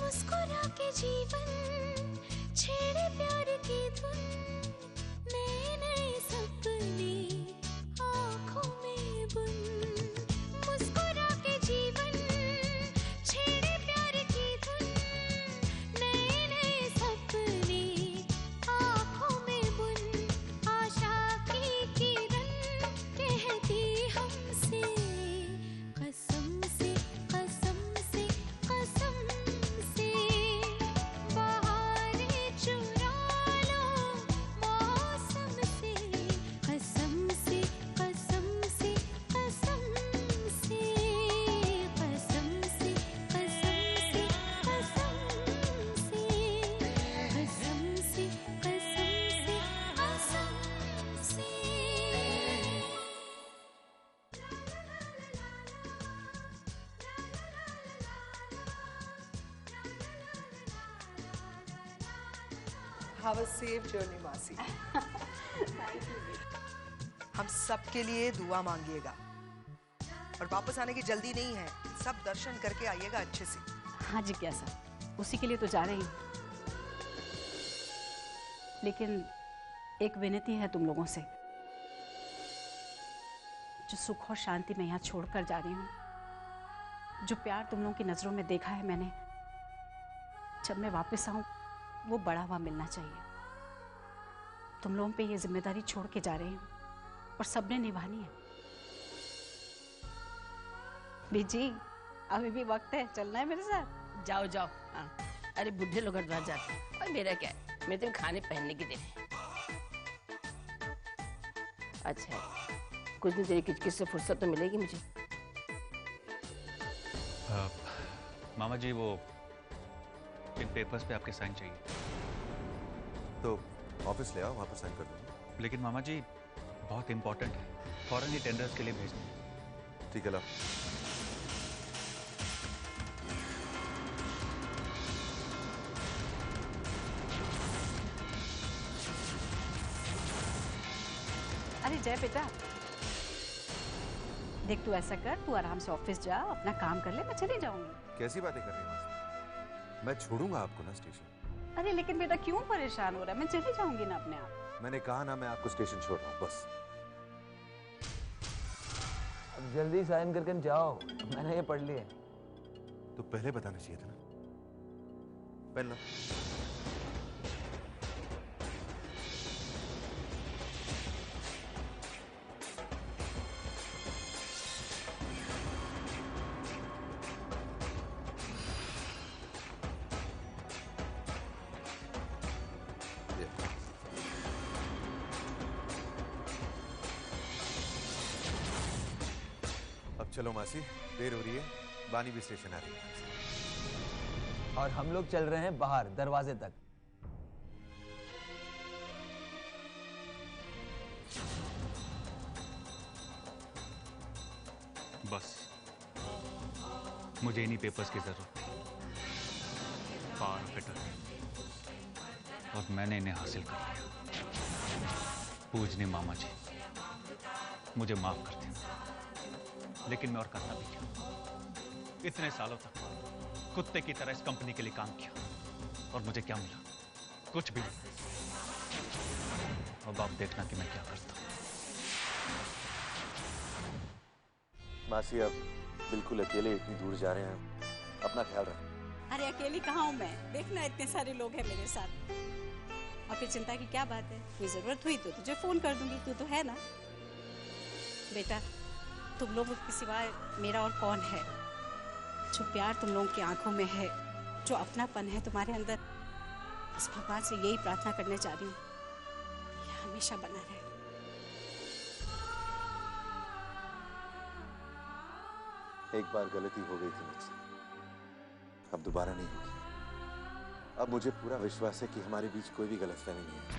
मुस्कुरा के जीवन छेड़े प्यार की धुन, नए नए सपने आँखों में बुन। मुस्कुरा के जीवन छेड़े प्यार की धुन, नए नए सपने आँखों में बुन। आशा की किरण कहती हमसे कसम से कसम से कसम से, बहारें चुरा लो मौसम से, कसम से कसम से कसम से, कसम से कसम से कसम से, कसम से कसम से कसम से। Have a safe journey, मासी। हम सबके लिए दुआ मांगिएगा और वापस आने की जल्दी नहीं है, सब दर्शन करके आइएगा अच्छे से। हाँ जिज्ञासा, उसी के लिए तो जा रही हूँ। लेकिन एक विनती है तुम लोगों से, जो सुख और शांति मैं यहाँ छोड़कर जा रही हूँ, जो प्यार तुम लोगों की नजरों में देखा है मैंने, जब मैं वापस आऊं वो बढ़ा हुआ मिलना चाहिए। तुम लोगों पे ये जिम्मेदारी छोड़ के जा रही हूँ और सबने निभानी है। बीजी, अभी भी वक्त है, चलना है मेरे साथ। जाओ जाओ। हाँ, अरे बुढ़े लोग हरिद्वार जाते हैं और मेरा क्या है, मैं तो खाने पहनने के दिन है। अच्छा है, कुछ दिन तेरी किचकिच से फुर्सत तो मिलेगी मुझे। मामा जी, वो इन पेपर्स पे आपके साइन चाहिए। तो ऑफिस ले आओ, वहां पर साइन कर दूंगा। लेकिन मामा जी, बहुत इंपॉर्टेंट है, फौरन ही टेंडर्स के लिए भेजने हैं। ठीक है, लाओ। अरे जय बेटा, देख तू ऐसा कर, तू आराम से ऑफिस जा, अपना काम कर ले, मैं चली जाऊंगी। कैसी बातें कर रही हैं मासी? मैं छोड़ूंगा आपको ना स्टेशन। अरे लेकिन बेटा क्यों परेशान हो रहा है, मैं चली जाऊंगी ना अपने आप। मैंने कहा ना, मैं आपको स्टेशन छोड़ रहा हूँ, बस। अब जल्दी साइन करके जाओ, मैंने ये पढ़ लिया। तो पहले बताना चाहिए था ना। पहला अब चलो मासी, देर हो रही है, बानी भी स्टेशन आ रही है। और हम लोग चल रहे हैं बाहर दरवाजे तक। बस मुझे इन्हीं पेपर्स की जरूरत थी, फार बेटर, और मैंने इन्हें हासिल कर लिया। पूजनी मामा जी, मुझे माफ कर दें, लेकिन मैं और करना भी क्या। इतने सालों तक कुत्ते की तरह इस कंपनी के लिए काम किया और मुझे क्या मिला? कुछ भी नहीं। अब आप देखना कि मैं क्या करता हूं। मासी, अब बिल्कुल अकेले इतनी दूर जा रहे हैं, अपना ख्याल रखें। अरे अकेली कहाँ हूँ मैं, देखना इतने सारे लोग हैं मेरे साथ। और फिर चिंता की क्या बात है, कोई जरूरत हुई तो तुझे फोन कर दूंगी, तू तो है ना। बेटा, तुम लोगों के सिवा मेरा और कौन है? जो प्यार तुम लोगों की आंखों में है, जो अपनापन है तुम्हारे अंदर, इस भगवान से यही प्रार्थना करने जा रही हूँ, ये हमेशा बना रहे। एक बार गलती हो गई थी मुझसे, अब दोबारा नहीं होगी। अब मुझे पूरा विश्वास है कि हमारे बीच कोई भी गलतफहमी नहीं है।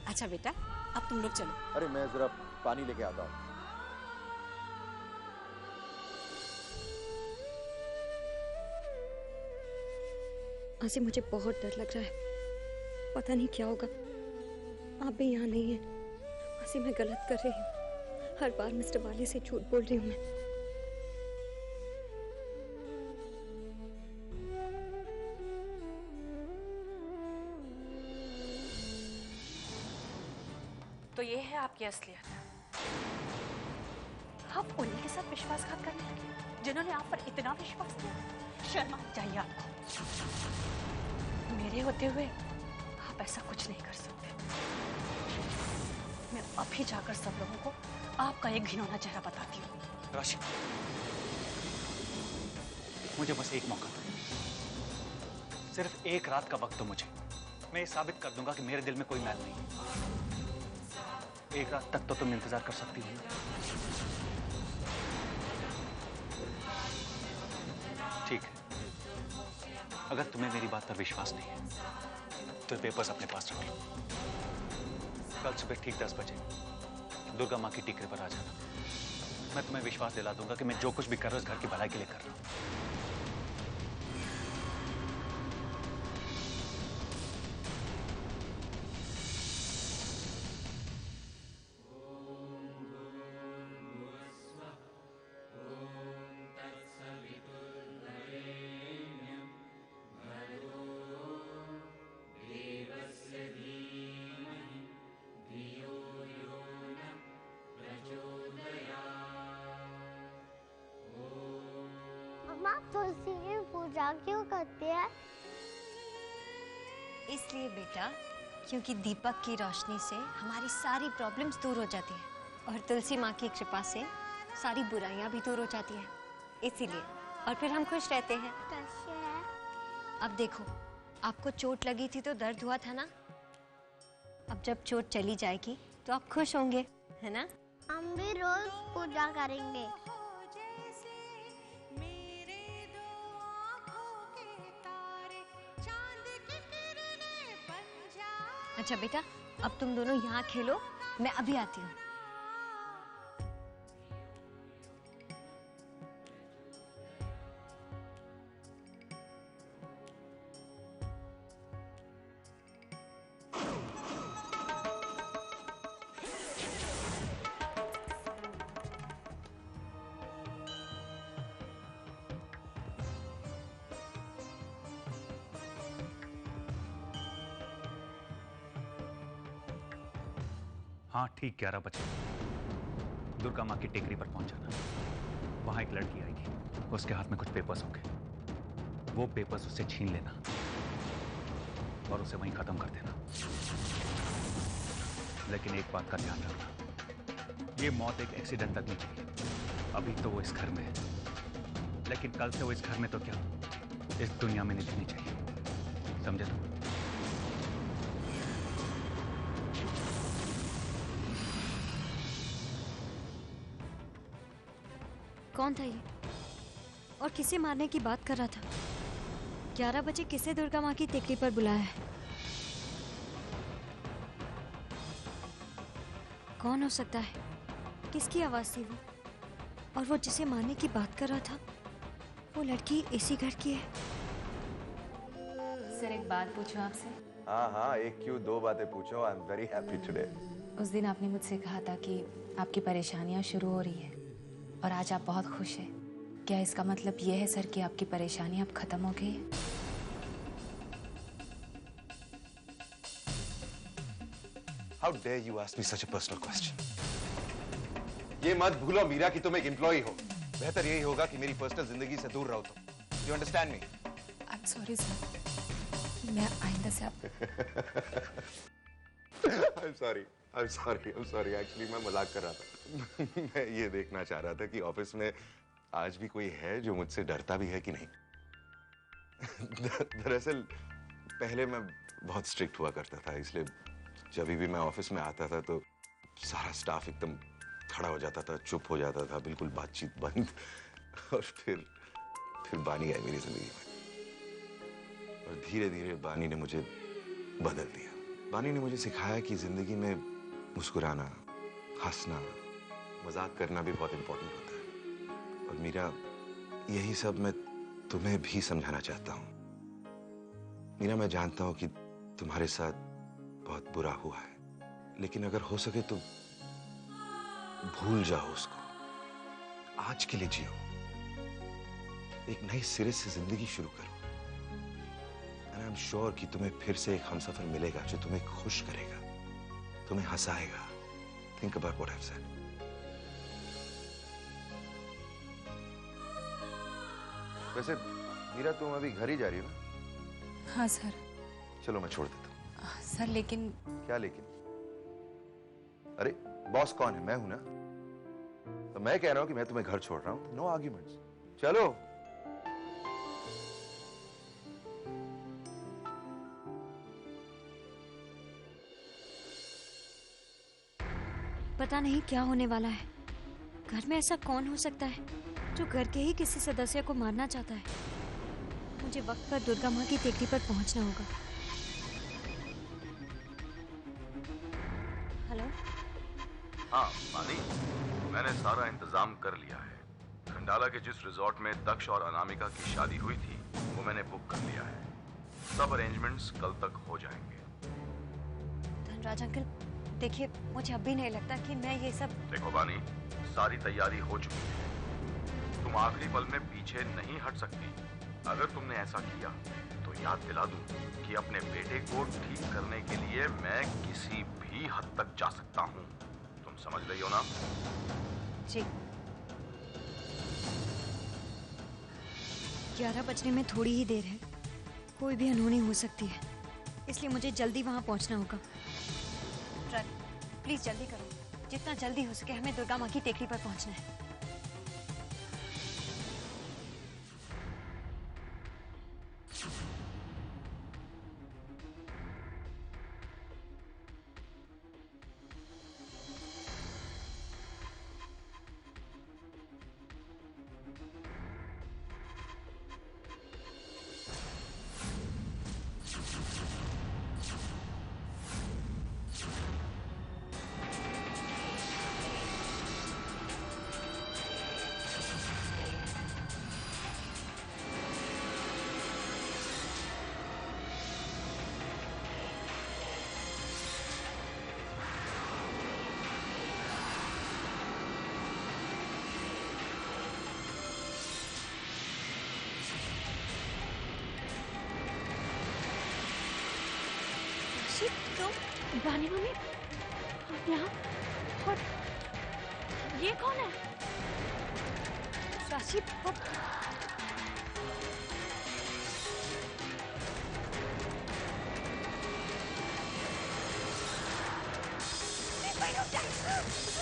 अच्छा बेटा, अब तुम लोग चलो। अरे मैं जरा पानी लेके आता हूँ। मासी, मुझे बहुत डर लग रहा है, पता नहीं क्या होगा। आप भी यहाँ नहीं हैं। मासी मैं गलत कर रही हूँ। हर बार मिस्टर वाले से झूठ बोल रही हूँ मैं। तो ये है आपकी असलियत। आप उन्हीं के साथ विश्वासघात करने लगे जिन्होंने आप पर इतना विश्वास किया। शर्म आनी चाहिए आपको। मेरे होते हुए आप ऐसा कुछ नहीं कर सकते। मैं अभी जाकर सब लोगों को आपका एक घिनौना चेहरा बताती हूँ। राशि, मुझे बस एक मौका दो, सिर्फ एक रात का वक्त दो मुझे। मैं ये साबित कर दूंगा कि मेरे दिल में कोई मैल नहीं है। एक रात तक तो तुम इंतजार कर सकती हो ना? ठीक है, अगर तुम्हें मेरी बात पर विश्वास नहीं है तो पेपर्स अपने पास रख लो। कल सुबह ठीक 10 बजे दुर्गा माँ की टीकरे पर आ जाना। मैं तुम्हें विश्वास दिला दूंगा कि मैं जो कुछ भी कर रहा हूं, उस घर की भलाई के लिए कर रहा हूं। मम्मा तुलसी की पूजा क्यों करती है? इसलिए बेटा, क्योंकि दीपक की रोशनी से हमारी सारी प्रॉब्लम्स दूर हो जाती हैं और तुलसी माँ की कृपा से सारी बुराइयाँ भी दूर हो जाती हैं। इसीलिए, और फिर हम खुश रहते हैं। कैसे है? अब देखो, आपको चोट लगी थी तो दर्द हुआ था ना? अब जब चोट चली जाएगी तो आप खुश होंगे, है ना? हम भी रोज पूजा करेंगे। अच्छा बेटा, अब तुम दोनों यहाँ खेलो, मैं अभी आती हूँ। हाँ, ठीक 11 बजे दुर्गा माँ की टेकरी पर पहुंच जाना। वहां एक लड़की आएगी, उसके हाथ में कुछ पेपर्स होंगे। वो पेपर्स उससे छीन लेना और उसे वहीं खत्म कर देना। लेकिन एक बात का ध्यान रखना, ये मौत एक एक्सीडेंट लगनी चाहिए। अभी तो वो इस घर में है, लेकिन कल से वो इस घर में तो क्या, इस दुनिया में नहीं दिखनी चाहिए। समझे तुम? कौन था ये? और किसे मारने की बात कर रहा था? 11 बजे किसे दुर्गा माँ की टेकरी पर बुलाया है? कौन हो सकता है? किसकी आवाज थी वो? और वो जिसे मारने की बात कर रहा था, वो लड़की इसी घर की है। सर, एक बात पूछूं आपसे? हाँ हाँ, एक क्यों दो बातें पूछो। I am very happy today. उस दिन आपने मुझसे कहा था कि आपकी परेशानियां शुरू हो रही है और आज आप बहुत खुश हैं। क्या इसका मतलब ये है सर कि आपकी परेशानी अब खत्म हो गई है? How dare you ask me such a personal question? ये मत भूलो मीरा कि तुम एक एम्प्लॉई हो। बेहतर यही होगा कि मेरी पर्सनल जिंदगी से दूर रहो तुम। You understand me? I'm sorry sir, मैं आइंदा से आप I'm sorry. Actually मैं मजाक कर रहा था। मैं ये देखना चाह रहा था कि ऑफिस में आज भी कोई है जो मुझसे डरता भी है कि नहीं। दरअसल पहले मैं बहुत स्ट्रिक्ट हुआ करता था, इसलिए जब भी मैं ऑफिस में आता था तो सारा स्टाफ एकदम खड़ा हो जाता था, चुप हो जाता था, बिल्कुल बातचीत बंद। और फिर बानी आई मेरी जिंदगी में और धीरे धीरे बानी ने मुझे बदल दिया। बानी ने मुझे सिखाया कि जिंदगी में मुस्कुराना, हंसना, मजाक करना भी बहुत इंपॉर्टेंट होता है। और मीरा, यही सब मैं तुम्हें भी समझाना चाहता हूँ। मीरा, मैं जानता हूँ कि तुम्हारे साथ बहुत बुरा हुआ है, लेकिन अगर हो सके तो भूल जाओ उसको। आज के लिए जियो, एक नए सिरे से जिंदगी शुरू करो। एंड आई एम श्योर कि तुम्हें फिर से एक हमसफर मिलेगा जो तुम्हें खुश करेगा, तुम्हें हंसाएगा। Think about what I have said. वैसे मीरा, तुम अभी घर ही जा रही हो ना? हाँ सर। चलो मैं छोड़ देता हूँ। सर लेकिन। क्या लेकिन? अरे बॉस कौन है? मैं हूं ना। तो मैं कह रहा हूं कि मैं तुम्हें घर छोड़ रहा हूं। No arguments. चलो। पता नहीं क्या होने वाला है। घर में ऐसा कौन हो सकता है जो घर के ही किसी सदस्य को मारना चाहता है? मुझे वक्त पर दुर्गा माँ की टेकरी पर पहुंचना होगा। हेलो। हाँ पानी, मैंने सारा इंतजाम कर लिया है। खंडाला के जिस रिजॉर्ट में दक्ष और अनामिका की शादी हुई थी वो मैंने बुक कर लिया है। सब अरेंजमेंट्स कल तक हो जाएंगे। धनराज अंकल, देखिए मुझे अब भी नहीं लगता कि मैं ये सब। देखो बानी, सारी तैयारी हो चुकी है। तुम आखिरी पल में पीछे नहीं हट सकती। अगर तुमने ऐसा किया तो याद दिला दूं कि अपने बेटे को ठीक करने के लिए मैं किसी भी हद तक जा सकता हूं। तुम समझ रही हो ना? जी। 11 बजने में थोड़ी ही देर है। कोई भी अनहोनी हो सकती है, इसलिए मुझे जल्दी वहां पहुंचना होगा। प्लीज जल्दी करो, जितना जल्दी हो सके हमें दुर्गा माँ की टेकरी पर पहुंचना है। रानी मम्मी, यहाँ? और ये कौन है? राशि,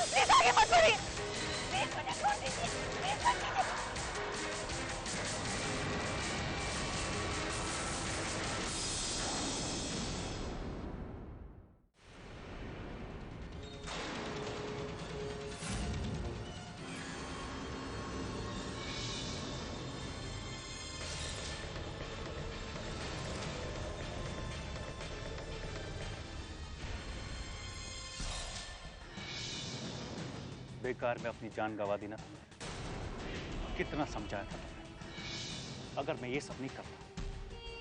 प्लीज आगे मत बढ़िए। प्लीज मुझे छोड़ दीजिए। प्लीज मत कीजिए। बेकार में अपनी जान गंवा दी ना तुमने। कितना समझाया था तुमने। अगर मैं ये सब नहीं करता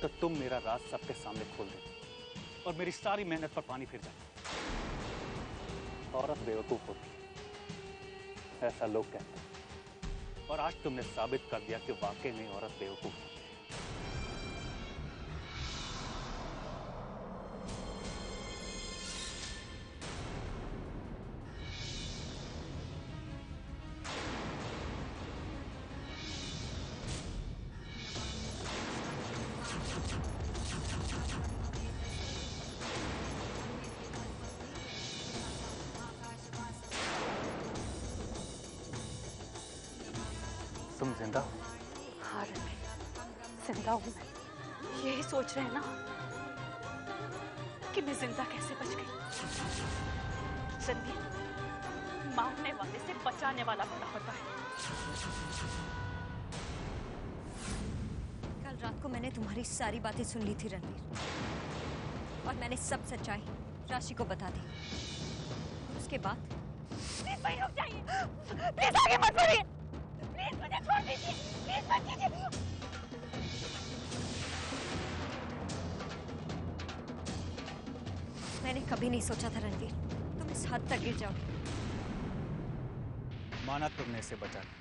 तो तुम मेरा राज सबके सामने खोल देते और मेरी सारी मेहनत पर पानी फिर जाता। औरत बेवकूफ होती है, ऐसा लोग कहते हैं। और आज तुमने साबित कर दिया कि वाकई में औरत बेवकूफ होती है। तुम जिंदा हो? हाँ रणवीर, जिंदा हूँ मैं। यही सोच रहे हैं ना कि मैं जिंदा कैसे बच गई। रणवीर, मारने वाले से बचाने वाला बड़ा होता है। कल रात को मैंने तुम्हारी सारी बातें सुन ली थी रणवीर, और मैंने सब सच्चाई राशि को बता दी। उसके बाद प्लीज भाई रुक जाइए। प्लीज आगे मत बढ़िए। प्लीज मुझे छोड़ दीजिए। प्लीज मत कीजिए। मैंने कभी नहीं सोचा था रणवीर किस हद तक गिर जाओगे? माना तुमने इसे बचा लिया,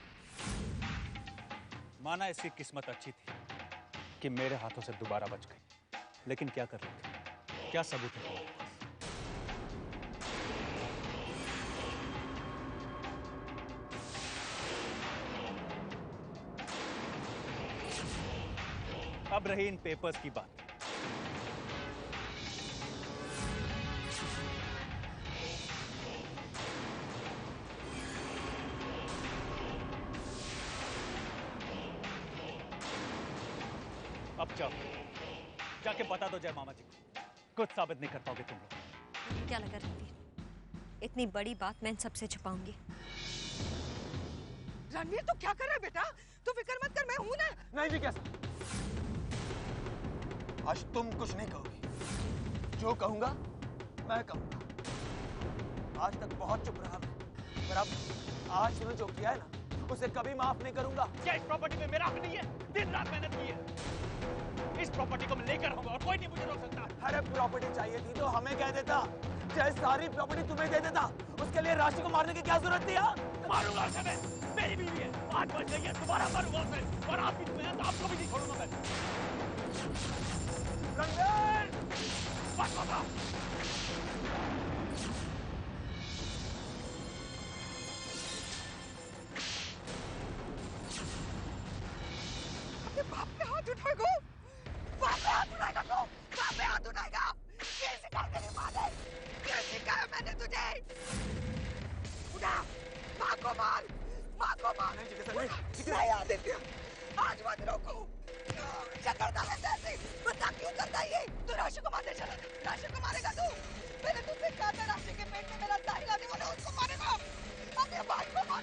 माना इसकी किस्मत अच्छी थी कि मेरे हाथों से दोबारा बच गई, लेकिन क्या कर रहे थे? क्या सबूत है तुम्हारे पास? अब रही इन पेपर्स की बात। अब जाओ, जाके बता दो जय मामा जी को। कुछ साबित नहीं कर पाओगे तुम लोग। क्या लगा रणवीर, इतनी बड़ी बात मैं इन सबसे छुपाऊंगी? रणवीर तू क्या कर रहा है बेटा? तू फिक्र मत कर, मैं हूं ना। नहीं जी, कैसा? आज तुम कुछ नहीं कहोगी, जो कहूंगा मैं कहूंगा। आज तक बहुत चुप रहा मैं, पर अब आज तुमने जो किया है ना, उसे कभी माफ नहीं करूंगा। क्या इस प्रॉपर्टी में मेरा हक नहीं है? दिन रात मेहनत की है, इस प्रॉपर्टी को मैं लेकर आऊंगा और कोई नहीं मुझे रोक सकता। अरे प्रॉपर्टी चाहिए थी तो हमें कह देता, चाहे सारी प्रॉपर्टी तुम्हें दे देता। उसके लिए राशि को मारने की क्या जरूरत थी? मारूंगा उसे मैं, मेरी बीवी है, आज बच गई है, दोबारा मारूंगा उसे, और आप भी तुम्हें, तो आपको भी नहीं छोड़ूंगा मैं। रणवीर, बस बाबा। अपने बाप पे हाथ उठाएगा, बाप पे हाथ उठाएगा तू, बाप पे हाथ उठाएगा। ये सिखाया तेरी माँ ने, ये सिखाया मैंने तुझे। उठा, माँ को मार, माँ को मार। नहीं आदित्य, आज मत रोको। क्या करता है जैसे? बता क्यों करता है ये? तू राशि को मारने चला, राशि को मारेगा तू? मैंने तुझसे कहा था राशि के पेट में मेरा दाहिला नहीं होना, उसको मारेगा। अपने भाई को मार,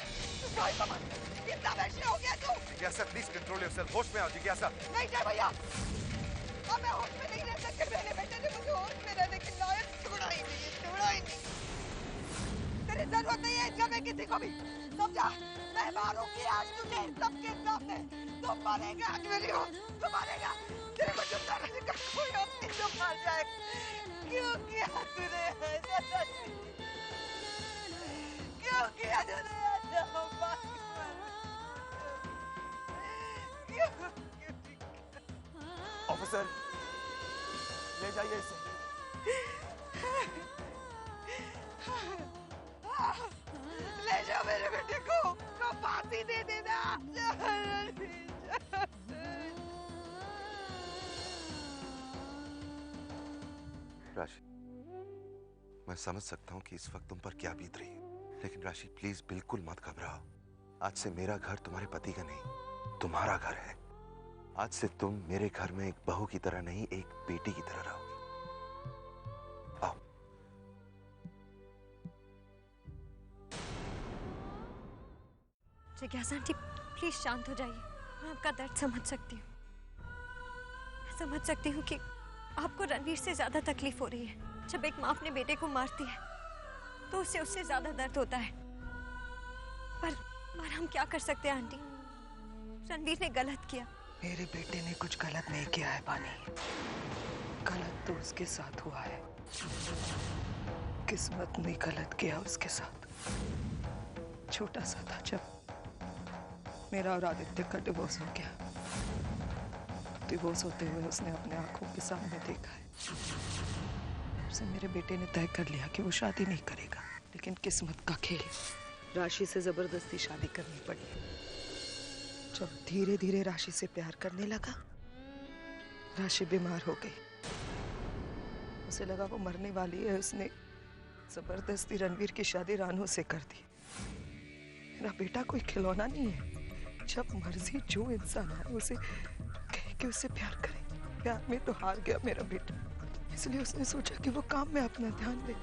भाई को मार। कितना वैश्य हो गया तू? जिज्ञासा प्लीज कंट्रोल योरसेल्फ, होश में आओ जिज्ञासा। नहीं जय भैया, अब मैं होश में नहीं रह सकती। मेरे बेटे ने मुझे होश में रहने की लायक छोड़ा ही नहीं। तेरी जरूरत नहीं है इसका मैं किसी को भी, समझा? मैं मारूंगी आज तुझे सबके सामने। तू मारेगा आज मेरी हो, तू मारेगा। तेरे को चुप रहने का कोई ऑप्शन जो मार जाए। क्यों किया तूने ऐसा? क्यों किया तूने ऐसा? ऑफिसर, ले जाइए इसे। ले जाओ मेरे बेटे को फांसी दे देना। राशि, मैं समझ सकता हूँ कि इस वक्त तुम पर क्या बीत रही है, लेकिन राशि प्लीज बिल्कुल मत घबराओ। आज से मेरा घर तुम्हारे पति का नहीं, तुम्हारा घर है। आज से तुम मेरे घर में एक बहू की तरह नहीं, एक बेटी की तरह रहोगी। आओ। जिज्ञासा आंटी, प्लीज शांत हो जाइए। मैं आपका दर्द समझ सकती हूँ। मैं समझ सकती हूँ कि आपको रणवीर से ज्यादा तकलीफ हो रही है। जब एक माँ अपने बेटे को मारती है तो उसे उससे ज्यादा दर्द होता है। पर हम क्या कर सकते हैं आंटी? रणवीर ने गलत किया। मेरे बेटे ने कुछ गलत नहीं किया है पानी, गलत तो उसके साथ हुआ है। किस्मत ने गलत किया उसके साथ। छोटा सा था जब मेरा और आदित्य का डिवोर्स हो गया। डिवोर्स होते हुए उसने अपने आंखों के सामने देखा है। उससे मेरे बेटे ने तय कर लिया कि वो शादी नहीं करेगा, लेकिन किस्मत का खेल, राशि से जबरदस्ती शादी करनी पड़ी। जब धीरे धीरे राशि से प्यार करने लगा, राशि बीमार हो गई। उसे लगा वो मरने वाली है, उसने जबरदस्ती रणवीर की शादी रानू से कर दी। मेरा बेटा कोई खिलौना नहीं है। जब मर्जी जो इंसान है उसे कह के उससे प्यार करे। प्यार में तो हार गया मेरा बेटा, इसलिए उसने सोचा कि वो काम में अपना ध्यान दे।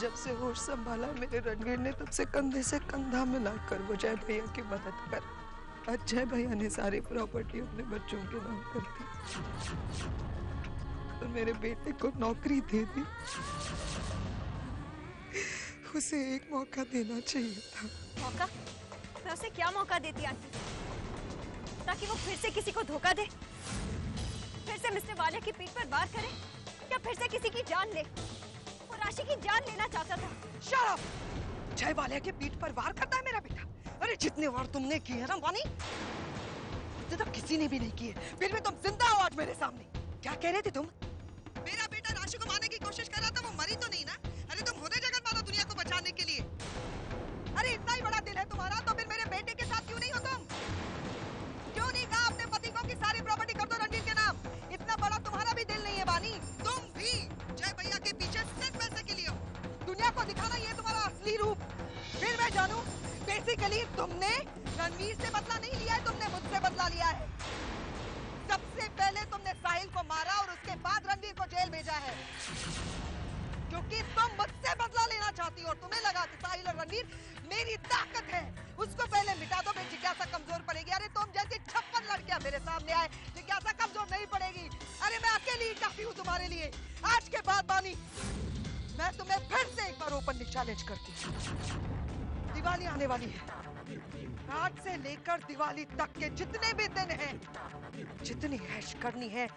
जब से होश संभाला मेरे रणवीर ने, तब से कंधे से कंधा मिलाकर वो जय भैया की मदद कर। आज जय भैया ने सारी प्रॉपर्टी अपने बच्चों के नाम कर दी और मेरे बेटे को नौकरी दे दी। उसे एक मौका देना चाहिए था। मौका? मैं उसे क्या मौका देती आंटी, ताकि वो फिर से किसी को धोखा दे, फिर से मिस्टर वाले की पीठ पर वार करे, या फिर से किसी की जान ले? और राशि की जान लेना चाहता था। शराब! जय बालिया के पीठ पर वार करता है मेरा बेटा। अरे जितने वार तुमने किए ना वानी, उतने तो किसी ने भी नहीं किए, फिर भी तुम जिंदा हो आज मेरे सामने। क्या कह रहे थे तुम? मेरा बेटा राशि को मारने की कोशिश कर रहा था, वो मरी तो नहीं ना? अरे तुम होने जगत मानो दुनिया को बचाने के लिए। अरे इतना ही बड़ा दिल है तुम्हारा तो फिर मेरे बेटे के साथ क्यों नहीं हो तुम? क्यों नहीं कहा अपने पति को कि सारी प्रॉपर्टी कर दो रणवीर के नाम? इतना बड़ा तुम्हारा भी दिल नहीं है बानी। तुम भी जय भैया के पीछे सिर्फ पैसे के लिए हो। दुनिया को दिखाना ये तुम्हारा असली रूप। फिर मैं जानूं, बेसिकली तुमने रणवीर से बदला नहीं लिया है, तुमने मुझसे बदला लिया है। सबसे पहले तुमने साहिल को मारा और उसके बाद रणवीर को जेल भेजा है, क्योंकि तुम मुझसे बदला लेना चाहती हो और तुम्हें लगा कि साहिल और रणवीर मेरी ताकत है, उसको पहले मिटा दो, फिर जिज्ञासा कमजोर पड़ेगी। अरे तुम जैसी 56 लड़कियां मेरे सामने आए, जिज्ञासा कमजोर नहीं पड़ेगी। अरे मैं अकेली ही काफी हूँ तुम्हारे लिए। आज के बाद बानी, मैं तुम्हें फिर से एक बार ओपनली चैलेंज करती हूँ। दिवाली आने वाली है, आज से लेकर दिवाली तक के जितने भी दिन हैं, जितनी ऐश करनी है,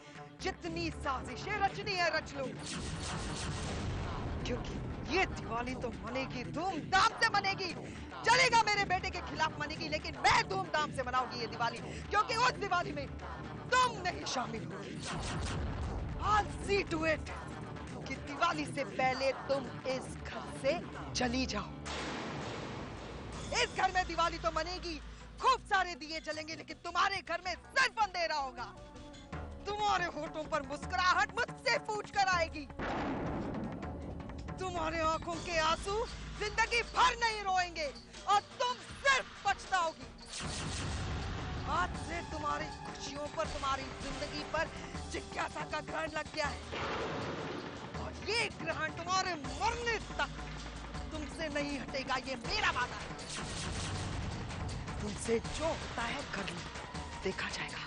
जितनी साजिशें रचनी है रच लो, क्योंकि ये दिवाली तो मनेगी, धूमधाम से मनेगी। चलेगा मेरे बेटे के खिलाफ मनेगी, लेकिन मैं धूमधाम से मनाऊंगी ये दिवाली, क्योंकि उस दिवाली में तुम नहीं शामिल हो। I'll see to it कि दिवाली से पहले तुम इस घर से चली जाओ। इस घर में दिवाली तो मनेगी, खूब सारे दिए जलेंगे, लेकिन तुम्हारे घर में सिर्फ अंधेरा होगा। तुम्हारे होठों पर मुस्कुराहट मुझसे पूछ कर आएगी। तुम्हारे आंखों के आंसू जिंदगी भर नहीं रोएंगे और तुम सिर्फ पछताओगी। आज से तुम्हारी खुशियों पर, तुम्हारी जिंदगी पर जिज्ञासा का ग्रहण लग गया है, और ये ग्रहण तुम्हारे मरने तक तुमसे नहीं हटेगा, ये मेरा वादा है। तुमसे जो होता है कर लो, देखा जाएगा।